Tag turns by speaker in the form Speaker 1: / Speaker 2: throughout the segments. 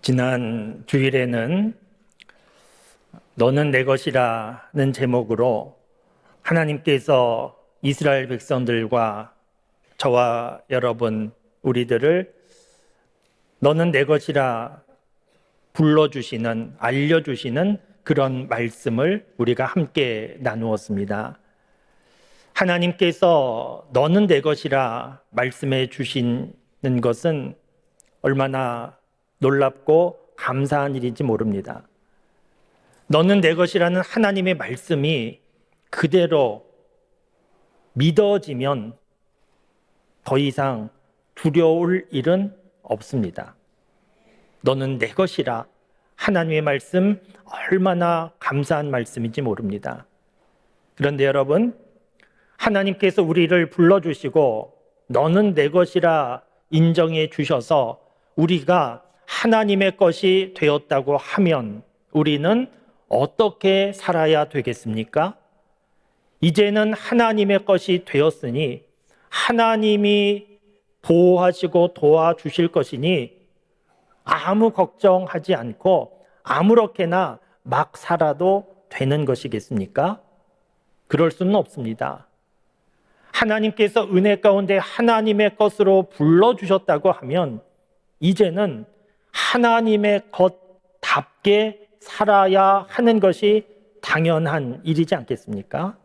Speaker 1: 지난 주일에는 너는 내 것이라는 제목으로 하나님께서 이스라엘 백성들과 저와 여러분 우리들을 너는 내 것이라 불러주시는, 알려주시는 그런 말씀을 우리가 함께 나누었습니다. 하나님께서 너는 내 것이라 말씀해 주시는 것은 얼마나 놀랍고 감사한 일인지 모릅니다. 너는 내 것이라는 하나님의 말씀이 그대로 믿어지면 더 이상 두려울 일은 없습니다. 너는 내 것이라 하나님의 말씀 얼마나 감사한 말씀인지 모릅니다. 그런데 여러분, 하나님께서 우리를 불러주시고 너는 내 것이라 인정해 주셔서 우리가 하나님의 것이 되었다고 하면 우리는 어떻게 살아야 되겠습니까? 이제는 하나님의 것이 되었으니 하나님이 보호하시고 도와주실 것이니 아무 걱정하지 않고 아무렇게나 막 살아도 되는 것이겠습니까? 그럴 수는 없습니다. 하나님께서 은혜 가운데 하나님의 것으로 불러주셨다고 하면 이제는 하나님의 것답게 살아야 하는 것이 당연한 일이지 않겠습니까?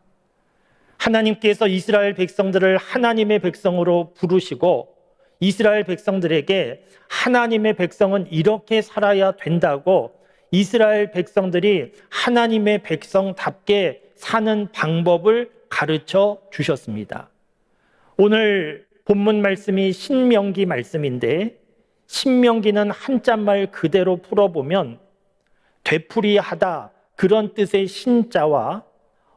Speaker 1: 하나님께서 이스라엘 백성들을 하나님의 백성으로 부르시고 이스라엘 백성들에게 하나님의 백성은 이렇게 살아야 된다고 이스라엘 백성들이 하나님의 백성답게 사는 방법을 가르쳐 주셨습니다. 오늘 본문 말씀이 신명기 말씀인데 신명기는 한자말 그대로 풀어보면 되풀이하다 그런 뜻의 신자와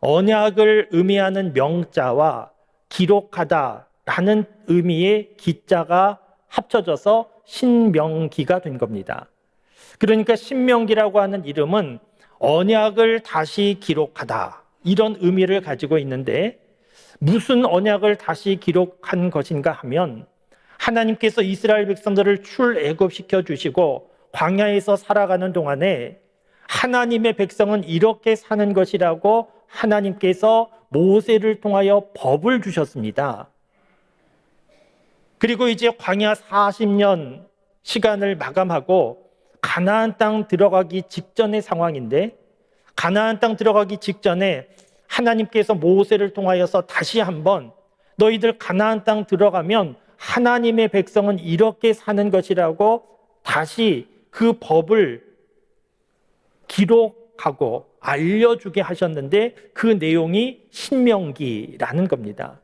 Speaker 1: 언약을 의미하는 명자와 기록하다라는 의미의 기자가 합쳐져서 신명기가 된 겁니다. 그러니까 신명기라고 하는 이름은 언약을 다시 기록하다 이런 의미를 가지고 있는데 무슨 언약을 다시 기록한 것인가 하면 하나님께서 이스라엘 백성들을 출애굽시켜 주시고 광야에서 살아가는 동안에 하나님의 백성은 이렇게 사는 것이라고 하나님께서 모세를 통하여 법을 주셨습니다. 그리고 이제 광야 40년 시간을 마감하고 가나안 땅 들어가기 직전의 상황인데 가나안 땅 들어가기 직전에 하나님께서 모세를 통하여서 다시 한번 너희들 가나안 땅 들어가면 하나님의 백성은 이렇게 사는 것이라고 다시 그 법을 기록하고 알려주게 하셨는데 그 내용이 신명기라는 겁니다.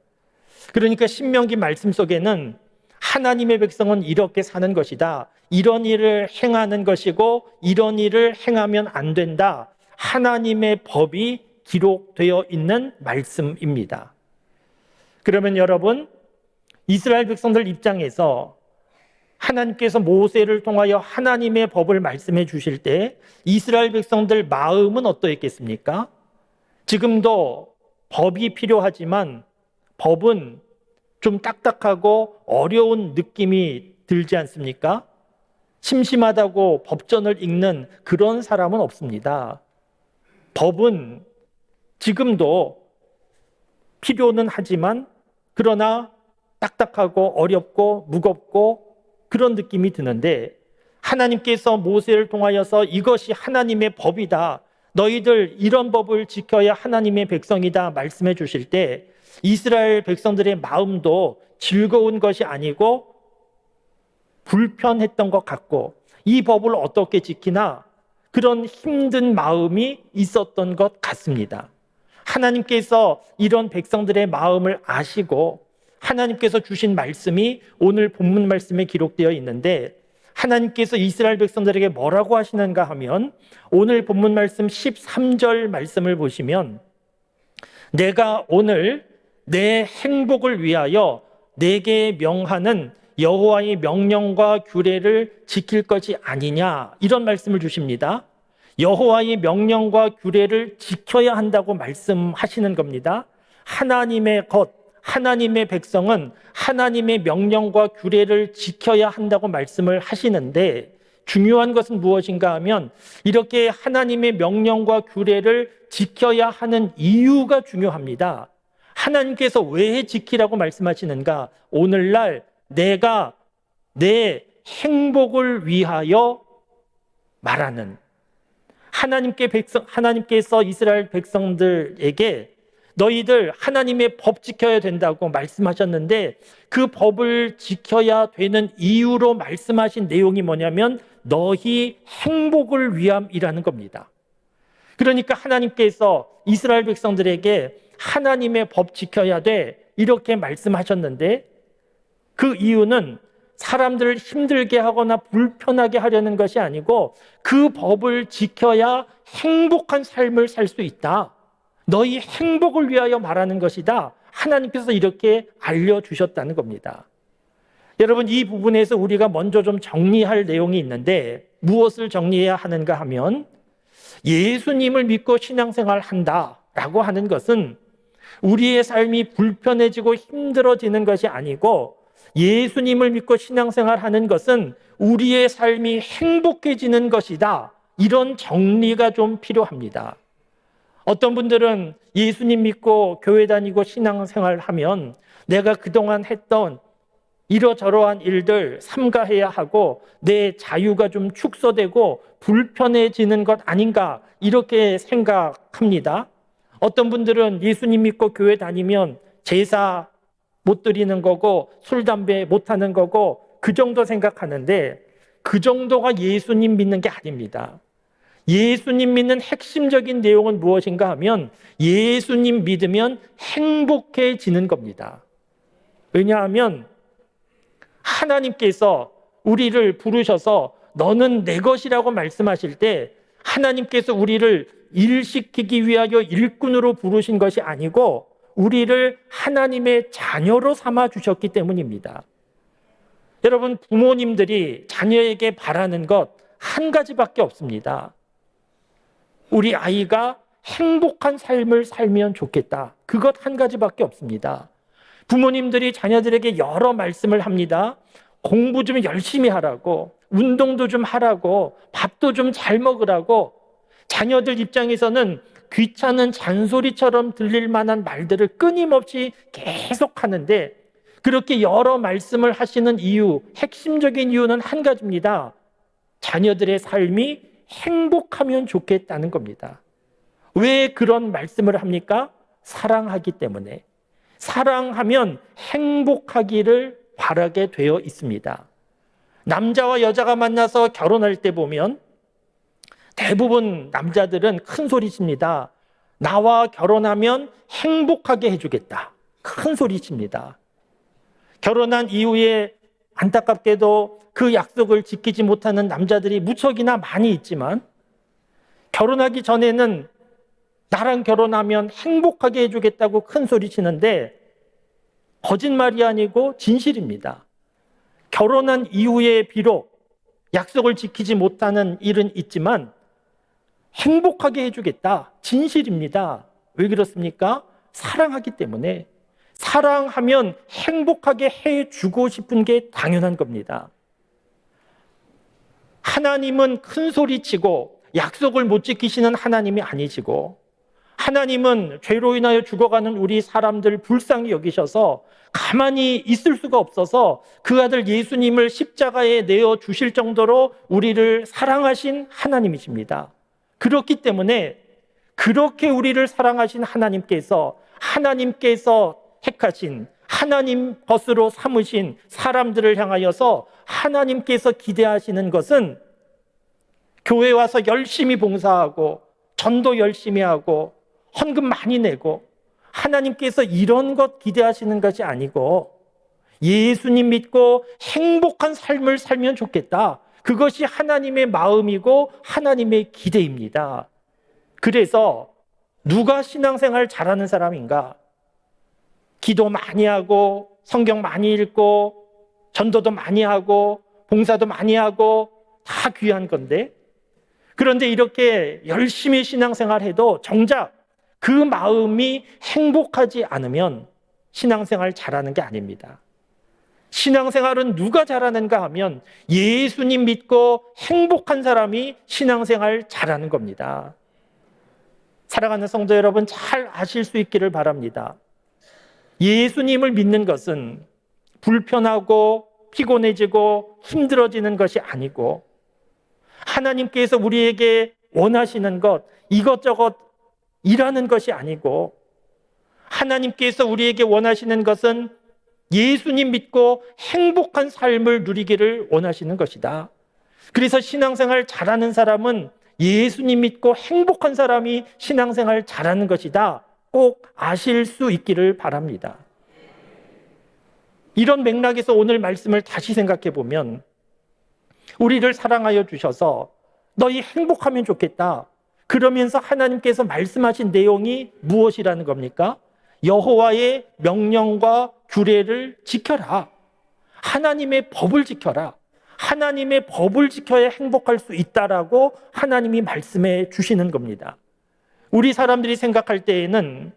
Speaker 1: 그러니까 신명기 말씀 속에는 하나님의 백성은 이렇게 사는 것이다. 이런 일을 행하는 것이고 이런 일을 행하면 안 된다. 하나님의 법이 기록되어 있는 말씀입니다. 그러면 여러분, 이스라엘 백성들 입장에서 하나님께서 모세를 통하여 하나님의 법을 말씀해 주실 때 이스라엘 백성들 마음은 어떠했겠습니까? 지금도 법이 필요하지만 법은 좀 딱딱하고 어려운 느낌이 들지 않습니까? 심심하다고 법전을 읽는 그런 사람은 없습니다. 법은 지금도 필요는 하지만 그러나 딱딱하고 어렵고 무겁고 그런 느낌이 드는데 하나님께서 모세를 통하여서 이것이 하나님의 법이다. 너희들 이런 법을 지켜야 하나님의 백성이다 말씀해 주실 때 이스라엘 백성들의 마음도 즐거운 것이 아니고 불편했던 것 같고 이 법을 어떻게 지키나 그런 힘든 마음이 있었던 것 같습니다. 하나님께서 이런 백성들의 마음을 아시고 하나님께서 주신 말씀이 오늘 본문 말씀에 기록되어 있는데 하나님께서 이스라엘 백성들에게 뭐라고 하시는가 하면 오늘 본문 말씀 13절 말씀을 보시면 내가 오늘 내 행복을 위하여 내게 명하는 여호와의 명령과 규례를 지킬 것이 아니냐 이런 말씀을 주십니다. 여호와의 명령과 규례를 지켜야 한다고 말씀하시는 겁니다. 하나님의 것, 하나님의 백성은 하나님의 명령과 규례를 지켜야 한다고 말씀을 하시는데 중요한 것은 무엇인가 하면 이렇게 하나님의 명령과 규례를 지켜야 하는 이유가 중요합니다. 하나님께서 왜 지키라고 말씀하시는가? 오늘날 내가 내 행복을 위하여 말하는, 하나님께서 이스라엘 백성들에게 너희들 하나님의 법 지켜야 된다고 말씀하셨는데 그 법을 지켜야 되는 이유로 말씀하신 내용이 뭐냐면 너희 행복을 위함이라는 겁니다. 그러니까 하나님께서 이스라엘 백성들에게 하나님의 법 지켜야 돼 이렇게 말씀하셨는데 그 이유는 사람들을 힘들게 하거나 불편하게 하려는 것이 아니고 그 법을 지켜야 행복한 삶을 살 수 있다. 너희 행복을 위하여 말하는 것이다. 하나님께서 이렇게 알려주셨다는 겁니다. 여러분, 이 부분에서 우리가 먼저 좀 정리할 내용이 있는데 무엇을 정리해야 하는가 하면 예수님을 믿고 신앙생활 한다라고 하는 것은 우리의 삶이 불편해지고 힘들어지는 것이 아니고 예수님을 믿고 신앙생활 하는 것은 우리의 삶이 행복해지는 것이다. 이런 정리가 좀 필요합니다. 어떤 분들은 예수님 믿고 교회 다니고 신앙생활 하면 내가 그동안 했던 이러저러한 일들 삼가해야 하고 내 자유가 좀 축소되고 불편해지는 것 아닌가 이렇게 생각합니다. 어떤 분들은 예수님 믿고 교회 다니면 제사 못 드리는 거고 술, 담배 못 하는 거고 그 정도 생각하는데 그 정도가 예수님 믿는 게 아닙니다. 예수님 믿는 핵심적인 내용은 무엇인가 하면 예수님 믿으면 행복해지는 겁니다. 왜냐하면 하나님께서 우리를 부르셔서 너는 내 것이라고 말씀하실 때 하나님께서 우리를 일시키기 위하여 일꾼으로 부르신 것이 아니고 우리를 하나님의 자녀로 삼아 주셨기 때문입니다. 여러분, 부모님들이 자녀에게 바라는 것 한 가지밖에 없습니다. 우리 아이가 행복한 삶을 살면 좋겠다. 그것 한 가지밖에 없습니다. 부모님들이 자녀들에게 여러 말씀을 합니다. 공부 좀 열심히 하라고, 운동도 좀 하라고, 밥도 좀 잘 먹으라고. 자녀들 입장에서는 귀찮은 잔소리처럼 들릴 만한 말들을 끊임없이 계속 하는데 그렇게 여러 말씀을 하시는 이유, 핵심적인 이유는 한 가지입니다. 자녀들의 삶이 행복하면 좋겠다는 겁니다. 왜 그런 말씀을 합니까? 사랑하기 때문에. 사랑하면 행복하기를 바라게 되어 있습니다. 남자와 여자가 만나서 결혼할 때 보면 대부분 남자들은 큰 소리 칩니다. 나와 결혼하면 행복하게 해주겠다. 큰 소리 칩니다. 결혼한 이후에 안타깝게도 그 약속을 지키지 못하는 남자들이 무척이나 많이 있지만 결혼하기 전에는 나랑 결혼하면 행복하게 해주겠다고 큰 소리 치는데 거짓말이 아니고 진실입니다. 결혼한 이후에 비록 약속을 지키지 못하는 일은 있지만 행복하게 해주겠다. 진실입니다. 왜 그렇습니까? 사랑하기 때문에. 사랑하면 행복하게 해주고 싶은 게 당연한 겁니다. 하나님은 큰 소리치고 약속을 못 지키시는 하나님이 아니시고 하나님은 죄로 인하여 죽어가는 우리 사람들 불쌍히 여기셔서 가만히 있을 수가 없어서 그 아들 예수님을 십자가에 내어 주실 정도로 우리를 사랑하신 하나님이십니다. 그렇기 때문에 그렇게 우리를 사랑하신 하나님께서 택하신 하나님 것으로 삼으신 사람들을 향하여서 하나님께서 기대하시는 것은 교회 와서 열심히 봉사하고 전도 열심히 하고 헌금 많이 내고 하나님께서 이런 것 기대하시는 것이 아니고 예수님 믿고 행복한 삶을 살면 좋겠다. 그것이 하나님의 마음이고 하나님의 기대입니다. 그래서 누가 신앙생활 잘하는 사람인가? 기도 많이 하고 성경 많이 읽고 전도도 많이 하고 봉사도 많이 하고 다 귀한 건데 그런데 이렇게 열심히 신앙생활해도 정작 그 마음이 행복하지 않으면 신앙생활 잘하는 게 아닙니다. 신앙생활은 누가 잘하는가 하면 예수님 믿고 행복한 사람이 신앙생활 잘하는 겁니다. 사랑하는 성도 여러분, 잘 아실 수 있기를 바랍니다. 예수님을 믿는 것은 불편하고 피곤해지고 힘들어지는 것이 아니고, 하나님께서 우리에게 원하시는 것 이것저것 일하는 것이 아니고, 하나님께서 우리에게 원하시는 것은 예수님 믿고 행복한 삶을 누리기를 원하시는 것이다. 그래서 신앙생활 잘하는 사람은 예수님 믿고 행복한 사람이 신앙생활 잘하는 것이다. 꼭 아실 수 있기를 바랍니다. 이런 맥락에서 오늘 말씀을 다시 생각해 보면, 우리를 사랑하여 주셔서 너희 행복하면 좋겠다, 그러면서 하나님께서 말씀하신 내용이 무엇이라는 겁니까? 여호와의 명령과 규례를 지켜라. 하나님의 법을 지켜라. 하나님의 법을 지켜야 행복할 수 있다라고 하나님이 말씀해 주시는 겁니다. 우리 사람들이 생각할 때에는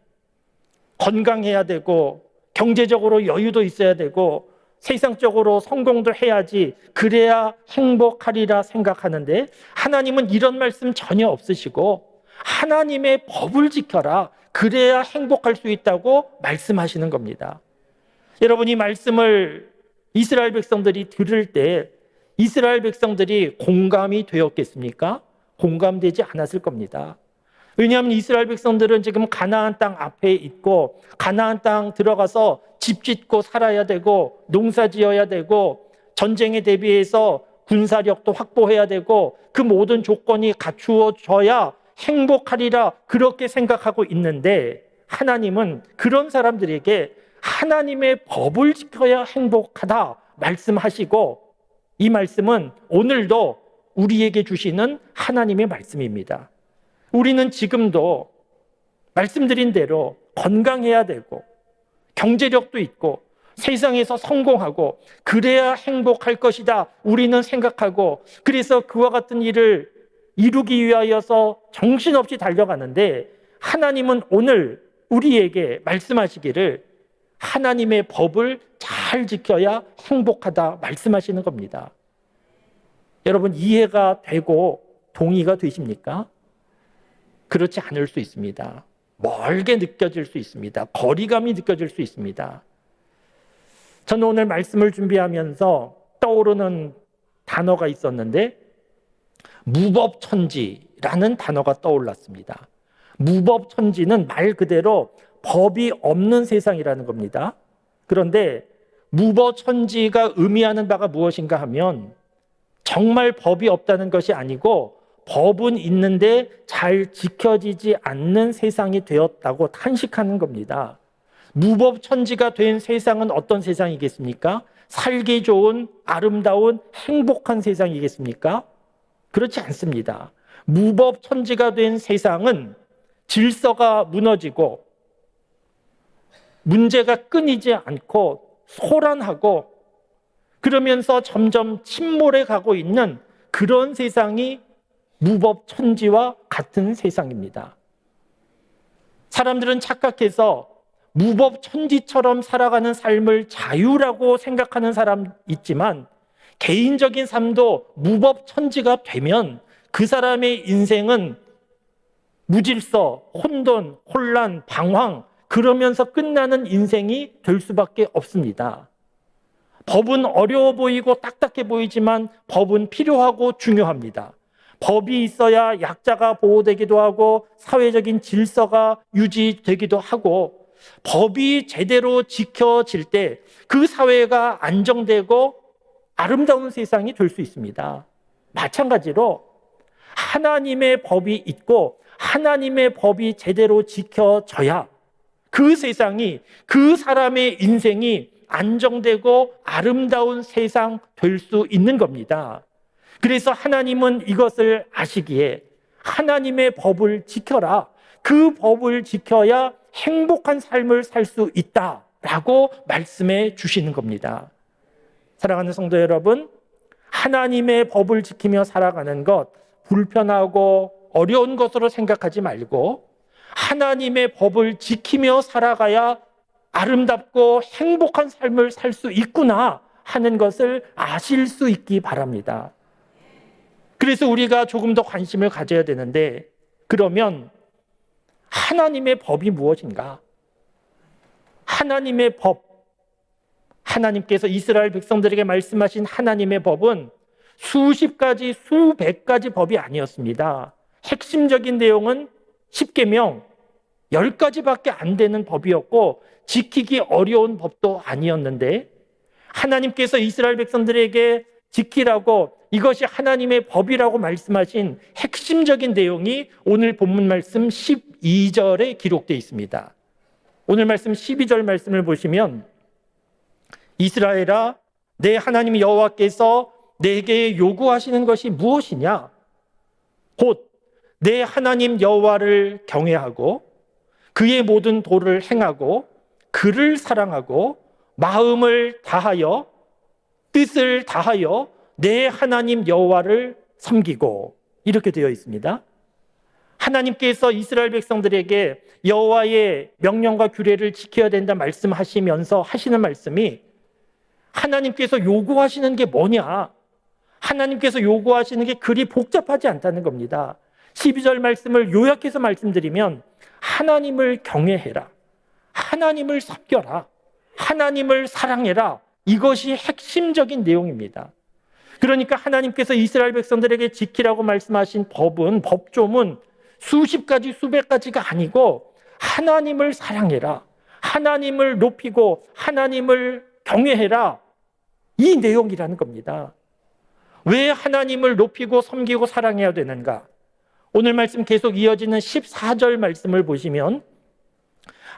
Speaker 1: 건강해야 되고 경제적으로 여유도 있어야 되고 세상적으로 성공도 해야지 그래야 행복하리라 생각하는데, 하나님은 이런 말씀 전혀 없으시고 하나님의 법을 지켜라, 그래야 행복할 수 있다고 말씀하시는 겁니다. 여러분, 이 말씀을 이스라엘 백성들이 들을 때 이스라엘 백성들이 공감이 되었겠습니까? 공감되지 않았을 겁니다. 왜냐하면 이스라엘 백성들은 지금 가나안 땅 앞에 있고, 가나안 땅 들어가서 집 짓고 살아야 되고 농사 지어야 되고 전쟁에 대비해서 군사력도 확보해야 되고 그 모든 조건이 갖추어져야 행복하리라 그렇게 생각하고 있는데, 하나님은 그런 사람들에게 하나님의 법을 지켜야 행복하다 말씀하시고, 이 말씀은 오늘도 우리에게 주시는 하나님의 말씀입니다. 우리는 지금도 말씀드린 대로 건강해야 되고 경제력도 있고 세상에서 성공하고 그래야 행복할 것이다 우리는 생각하고, 그래서 그와 같은 일을 이루기 위하여서 정신없이 달려가는데, 하나님은 오늘 우리에게 말씀하시기를 하나님의 법을 잘 지켜야 행복하다 말씀하시는 겁니다. 여러분, 이해가 되고 동의가 되십니까? 그렇지 않을 수 있습니다. 멀게 느껴질 수 있습니다. 거리감이 느껴질 수 있습니다. 저는 오늘 말씀을 준비하면서 떠오르는 단어가 있었는데, 무법천지라는 단어가 떠올랐습니다. 무법천지는 말 그대로 법이 없는 세상이라는 겁니다. 그런데 무법천지가 의미하는 바가 무엇인가 하면, 정말 법이 없다는 것이 아니고 법은 있는데 잘 지켜지지 않는 세상이 되었다고 탄식하는 겁니다. 무법천지가 된 세상은 어떤 세상이겠습니까? 살기 좋은 아름다운 행복한 세상이겠습니까? 그렇지 않습니다. 무법천지가 된 세상은 질서가 무너지고 문제가 끊이지 않고 소란하고 그러면서 점점 침몰해 가고 있는 그런 세상이 무법천지와 같은 세상입니다. 사람들은 착각해서 무법천지처럼 살아가는 삶을 자유라고 생각하는 사람 있지만, 개인적인 삶도 무법천지가 되면 그 사람의 인생은 무질서, 혼돈, 혼란, 방황, 그러면서 끝나는 인생이 될 수밖에 없습니다. 법은 어려워 보이고 딱딱해 보이지만 법은 필요하고 중요합니다. 법이 있어야 약자가 보호되기도 하고 사회적인 질서가 유지되기도 하고, 법이 제대로 지켜질 때 그 사회가 안정되고 아름다운 세상이 될 수 있습니다. 마찬가지로 하나님의 법이 있고 하나님의 법이 제대로 지켜져야 그 세상이, 그 사람의 인생이 안정되고 아름다운 세상 될 수 있는 겁니다. 그래서 하나님은 이것을 아시기에 하나님의 법을 지켜라, 그 법을 지켜야 행복한 삶을 살 수 있다라고 말씀해 주시는 겁니다. 사랑하는 성도 여러분, 하나님의 법을 지키며 살아가는 것 불편하고 어려운 것으로 생각하지 말고, 하나님의 법을 지키며 살아가야 아름답고 행복한 삶을 살 수 있구나 하는 것을 아실 수 있기 바랍니다. 그래서 우리가 조금 더 관심을 가져야 되는데, 그러면 하나님의 법이 무엇인가? 하나님의 법, 하나님께서 이스라엘 백성들에게 말씀하신 하나님의 법은 수십 가지, 수백 가지 법이 아니었습니다. 핵심적인 내용은 10계명 10가지밖에 안 되는 법이었고 지키기 어려운 법도 아니었는데, 하나님께서 이스라엘 백성들에게 지키라고 이것이 하나님의 법이라고 말씀하신 핵심적인 내용이 오늘 본문 말씀 12절에 기록되어 있습니다. 오늘 말씀 12절 말씀을 보시면, 이스라엘아, 내 하나님 여호와께서 내게 요구하시는 것이 무엇이냐? 곧 내 하나님 여호와를 경외하고 그의 모든 도를 행하고 그를 사랑하고 마음을 다하여 뜻을 다하여 내 하나님 여호와를 섬기고, 이렇게 되어 있습니다. 하나님께서 이스라엘 백성들에게 여호와의 명령과 규례를 지켜야 된다 말씀하시면서 하시는 말씀이, 하나님께서 요구하시는 게 뭐냐? 하나님께서 요구하시는 게 그리 복잡하지 않다는 겁니다. 12절 말씀을 요약해서 말씀드리면, 하나님을 경외해라, 하나님을 섬겨라, 하나님을 사랑해라, 이것이 핵심적인 내용입니다. 그러니까 하나님께서 이스라엘 백성들에게 지키라고 말씀하신 법은, 법조문 수십 가지, 수백 가지가 아니고 하나님을 사랑해라, 하나님을 높이고 하나님을 경외해라, 이 내용이라는 겁니다. 왜 하나님을 높이고 섬기고 사랑해야 되는가? 오늘 말씀 계속 이어지는 14절 말씀을 보시면,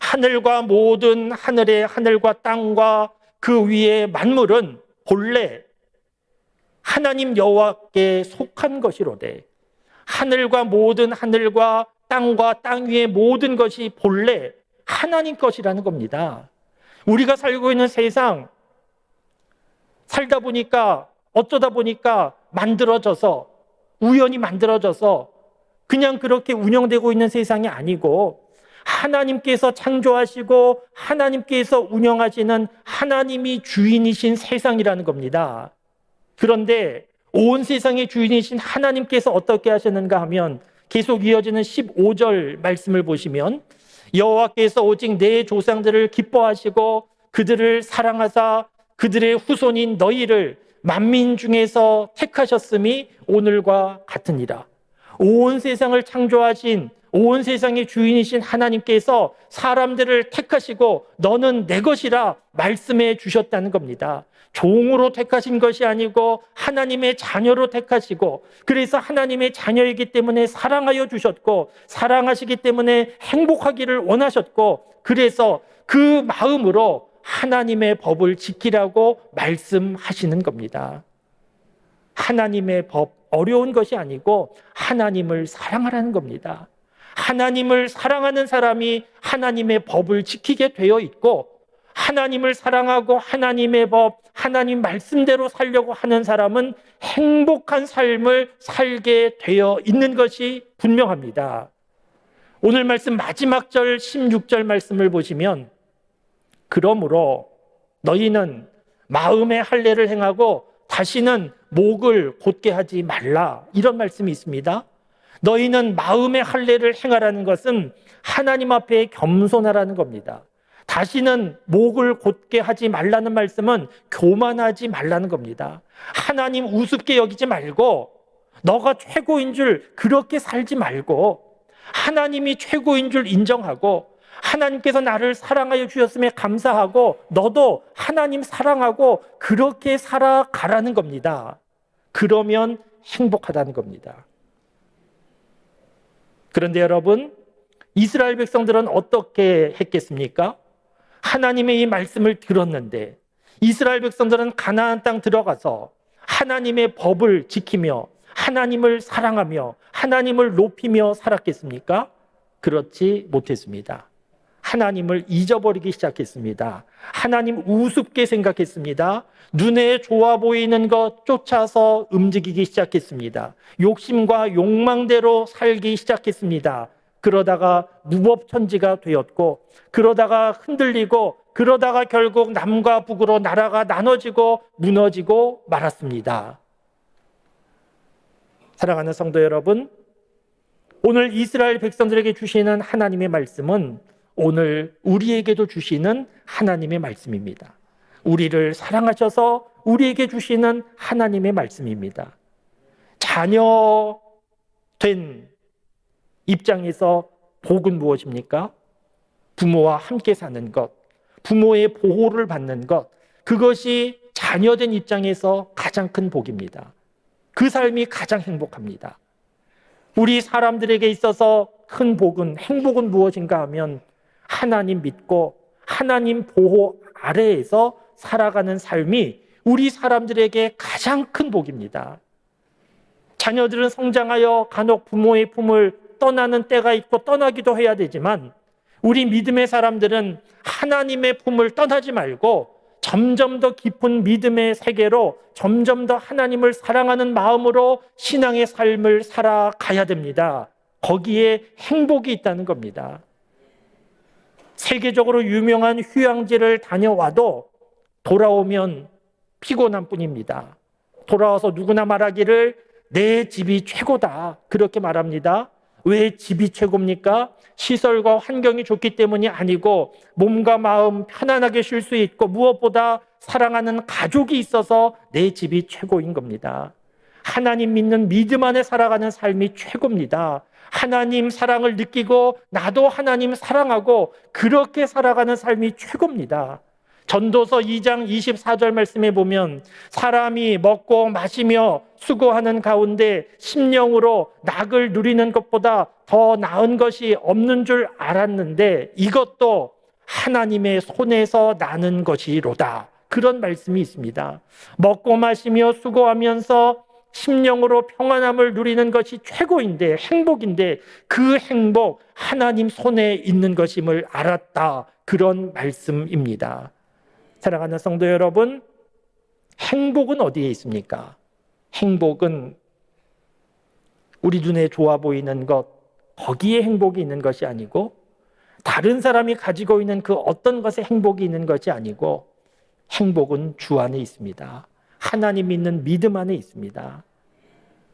Speaker 1: 하늘과 모든 하늘의 하늘과 땅과 그 위의 만물은 본래 하나님 여호와께 속한 것이로되, 하늘과 모든 하늘과 땅과 땅 위의 모든 것이 본래 하나님 것이라는 겁니다. 우리가 살고 있는 세상, 살다 보니까 어쩌다 보니까 만들어져서, 우연히 만들어져서 그냥 그렇게 운영되고 있는 세상이 아니고, 하나님께서 창조하시고 하나님께서 운영하시는 하나님이 주인이신 세상이라는 겁니다. 그런데 온 세상의 주인이신 하나님께서 어떻게 하셨는가 하면, 계속 이어지는 15절 말씀을 보시면, 여호와께서 오직 내 조상들을 기뻐하시고 그들을 사랑하사 그들의 후손인 너희를 만민 중에서 택하셨음이 오늘과 같으니라. 온 세상을 창조하신, 온 세상의 주인이신 하나님께서 사람들을 택하시고 너는 내 것이라 말씀해 주셨다는 겁니다. 종으로 택하신 것이 아니고 하나님의 자녀로 택하시고, 그래서 하나님의 자녀이기 때문에 사랑하여 주셨고, 사랑하시기 때문에 행복하기를 원하셨고, 그래서 그 마음으로 하나님의 법을 지키라고 말씀하시는 겁니다. 하나님의 법, 어려운 것이 아니고 하나님을 사랑하라는 겁니다. 하나님을 사랑하는 사람이 하나님의 법을 지키게 되어 있고, 하나님을 사랑하고 하나님의 법, 하나님 말씀대로 살려고 하는 사람은 행복한 삶을 살게 되어 있는 것이 분명합니다. 오늘 말씀 마지막 절 16절 말씀을 보시면, 그러므로 너희는 마음의 할례를 행하고 다시는 목을 곧게 하지 말라, 이런 말씀이 있습니다. 너희는 마음의 할례를 행하라는 것은 하나님 앞에 겸손하라는 겁니다. 다시는 목을 곧게 하지 말라는 말씀은 교만하지 말라는 겁니다. 하나님 우습게 여기지 말고, 너가 최고인 줄 그렇게 살지 말고, 하나님이 최고인 줄 인정하고, 하나님께서 나를 사랑하여 주셨음에 감사하고, 너도 하나님 사랑하고 그렇게 살아가라는 겁니다. 그러면 행복하다는 겁니다. 그런데 여러분, 이스라엘 백성들은 어떻게 했겠습니까? 하나님의 이 말씀을 들었는데, 이스라엘 백성들은 가나안 땅 들어가서 하나님의 법을 지키며 하나님을 사랑하며 하나님을 높이며 살았겠습니까? 그렇지 못했습니다. 하나님을 잊어버리기 시작했습니다. 하나님 우습게 생각했습니다. 눈에 좋아 보이는 것 쫓아서 움직이기 시작했습니다. 욕심과 욕망대로 살기 시작했습니다. 그러다가 무법천지가 되었고, 그러다가 흔들리고, 그러다가 결국 남과 북으로 나라가 나눠지고 무너지고 말았습니다. 사랑하는 성도 여러분, 오늘 이스라엘 백성들에게 주시는 하나님의 말씀은 오늘 우리에게도 주시는 하나님의 말씀입니다. 우리를 사랑하셔서 우리에게 주시는 하나님의 말씀입니다. 자녀 된 입장에서 복은 무엇입니까? 부모와 함께 사는 것, 부모의 보호를 받는 것, 그것이 자녀된 입장에서 가장 큰 복입니다. 그 삶이 가장 행복합니다. 우리 사람들에게 있어서 큰 복은, 행복은 무엇인가 하면 하나님 믿고 하나님 보호 아래에서 살아가는 삶이 우리 사람들에게 가장 큰 복입니다. 자녀들은 성장하여 간혹 부모의 품을 떠나는 때가 있고 떠나기도 해야 되지만, 우리 믿음의 사람들은 하나님의 품을 떠나지 말고 점점 더 깊은 믿음의 세계로 점점 더 하나님을 사랑하는 마음으로 신앙의 삶을 살아가야 됩니다. 거기에 행복이 있다는 겁니다. 세계적으로 유명한 휴양지를 다녀와도 돌아오면 피곤한 뿐입니다. 돌아와서 누구나 말하기를 내 집이 최고다, 그렇게 말합니다. 왜 집이 최고입니까? 시설과 환경이 좋기 때문이 아니고 몸과 마음 편안하게 쉴 수 있고 무엇보다 사랑하는 가족이 있어서 내 집이 최고인 겁니다. 하나님 믿는 믿음 안에 살아가는 삶이 최고입니다. 하나님 사랑을 느끼고 나도 하나님 사랑하고 그렇게 살아가는 삶이 최고입니다. 전도서 2장 24절 말씀에 보면 사람이 먹고 마시며 수고하는 가운데 심령으로 낙을 누리는 것보다 더 나은 것이 없는 줄 알았는데 이것도 하나님의 손에서 나는 것이로다, 그런 말씀이 있습니다. 먹고 마시며 수고하면서 심령으로 평안함을 누리는 것이 최고인데, 행복인데 그 행복 하나님 손에 있는 것임을 알았다, 그런 말씀입니다. 사랑하는 성도 여러분, 행복은 어디에 있습니까? 행복은 우리 눈에 좋아 보이는 것, 거기에 행복이 있는 것이 아니고, 다른 사람이 가지고 있는 그 어떤 것에 행복이 있는 것이 아니고, 행복은 주 안에 있습니다. 하나님 믿는 믿음 안에 있습니다.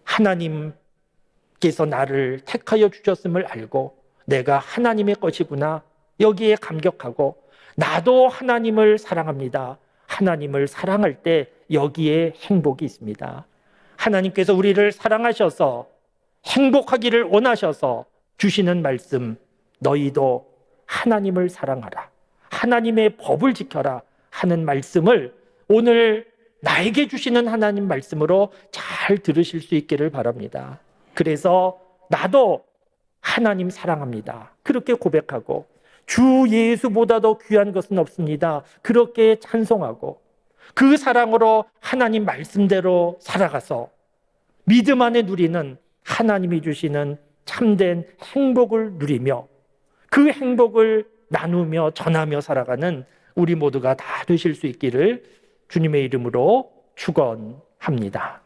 Speaker 1: 하나님께서 나를 택하여 주셨음을 알고 내가 하나님의 것이구나, 여기에 감격하고 나도 하나님을 사랑합니다. 하나님을 사랑할 때 여기에 행복이 있습니다. 하나님께서 우리를 사랑하셔서 행복하기를 원하셔서 주시는 말씀, 너희도 하나님을 사랑하라, 하나님의 법을 지켜라 하는 말씀을 오늘 나에게 주시는 하나님 말씀으로 잘 들으실 수 있기를 바랍니다. 그래서 나도 하나님 사랑합니다, 그렇게 고백하고 주 예수보다 더 귀한 것은 없습니다, 그렇게 찬송하고 그 사랑으로 하나님 말씀대로 살아가서 믿음 안에 누리는 하나님이 주시는 참된 행복을 누리며 그 행복을 나누며 전하며 살아가는 우리 모두가 다 되실 수 있기를 주님의 이름으로 축원합니다.